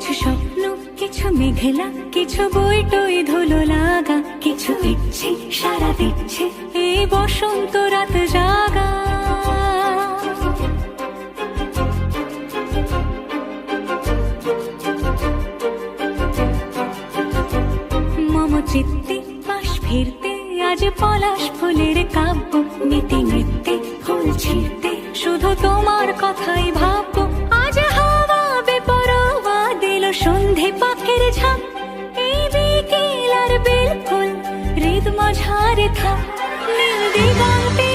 কিছু স্বপ্ন, কিছু মেঘলা, কিছু বই টই ধুলো লাগা, কিছু ইচ্ছে সারা দিচ্ছে এই বসন্ত রাত জাগা। মম চিত্তে পাশ ফিরতে আজ পলাশ ফুলের কাব্য, নীতি নৃত্যে ফুল ছিঁড়তে শুধু তোমার কথাই ভাববো। আজ হাওয়া বেপরোয়া দিল সন্ধে পাখির ঝাঁক, এই বিকেল আর বেলফুল হৃদ মাঝারে থাক, নীল দিগন্তে